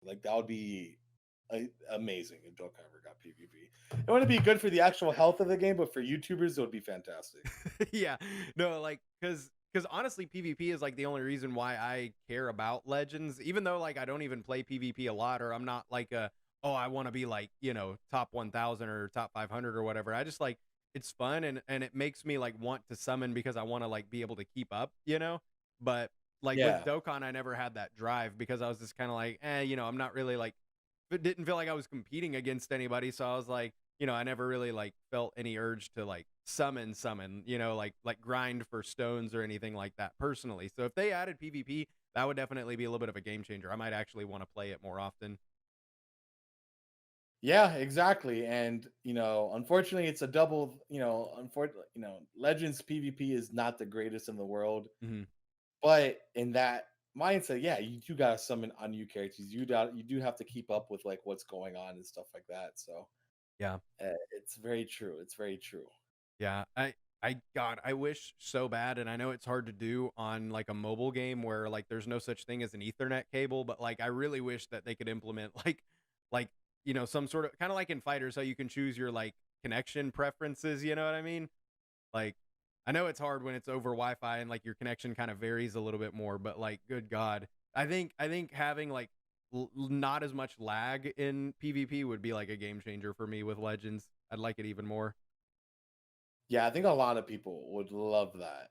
Like that would be amazing if Dokkan ever got PvP. It wouldn't be good for the actual health of the game, but for YouTubers, it would be fantastic. Yeah. No, like, cause honestly, PvP is like the only reason why I care about Legends, even though like I don't even play PvP a lot, or I'm not like oh, I want to be like, top 1000 or top 500 or whatever. I just like it's fun and it makes me like want to summon because I want to like be able to keep up. But like with Yeah. Dokkan, I never had that drive because I was just kind of like, I'm not really like it didn't feel like I was competing against anybody. So I was like, I never really like felt any urge to like summon, like grind for stones or anything like that personally. So if they added PvP, that would definitely be a little bit of a game changer. I might actually want to play it more often. Yeah, exactly. And unfortunately, it's a double. Unfortunately, Legends PvP is not the greatest in the world. Hmm. But in that mindset, yeah, you do gotta summon on new characters. You do have to keep up with like what's going on and stuff like that. So Yeah. it's very true. It's very true. Yeah. God, I wish so bad. And I know it's hard to do on like a mobile game where like there's no such thing as an Ethernet cable, but like I really wish that they could implement like, some sort of kind of like in fighters, how you can choose your like connection preferences. You know what I mean? Like, I know it's hard when it's over Wi-Fi and like your connection kind of varies a little bit more, but like, good God, I think having like not as much lag in PvP would be like a game changer for me with Legends. I'd like it even more. Yeah, I think a lot of people would love that.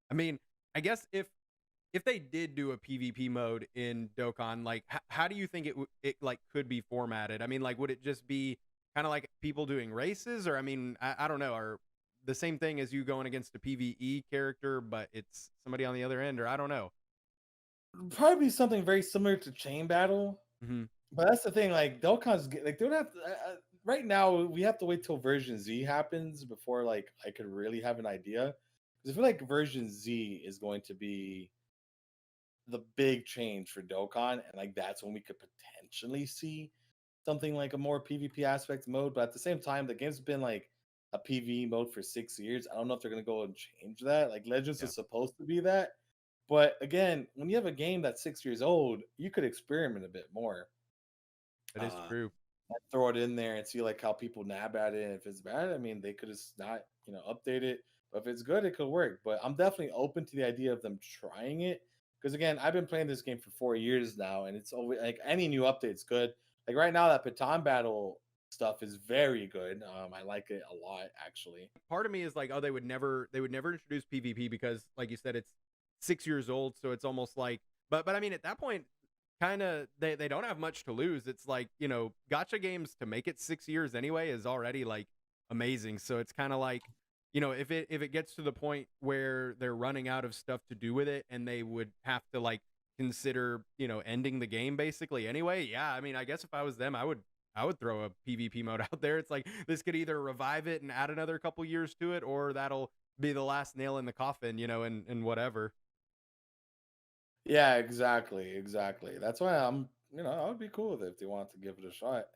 I mean, I guess if they did do a PvP mode in Dokkan, like how do you think it like could be formatted? I mean, like would it just be kind of like people doing races, or I mean, I don't know, or the same thing as you going against a PvE character, but it's somebody on the other end, or I don't know. Probably something very similar to Chain Battle. Hmm. But that's the thing, like like they don't have right now. We have to wait till version Z happens before like I could really have an idea. Because I feel like version Z is going to be the big change for Dokkan, and like that's when we could potentially see something like a more PvP aspect mode. But at the same time, the game's been like a PvE mode for 6 years. I don't know if they're gonna go and change that. Like Legends Yeah, is supposed to be that, but again, when you have a game that's 6 years old, you could experiment a bit more. that is Uh, true. and throw it in there and see like how people nab at it. And if it's bad, I mean, they could just not, update it. But if it's good, it could work. But I'm definitely open to the idea of them trying it because again, I've been playing this game for 4 years now, and it's always like any new update's good. Like right now, that Baton Battle stuff is very good. I like it a lot actually. Part of me is like, oh, they would never introduce PvP because, like you said, it's 6 years old, so it's almost like, but I mean, at that point, kind of they don't have much to lose. It's like gotcha games to make it 6 years anyway is already like amazing. So it's kind of like if it gets to the point where they're running out of stuff to do with it and they would have to like consider ending the game basically anyway. Yeah, I mean, I guess if I was them, I would throw a PvP mode out there. It's like this could either revive it and add another couple years to it, or that'll be the last nail in the coffin, and whatever. Yeah, exactly, exactly. That's why I would be cool with it if they wanted to give it a shot.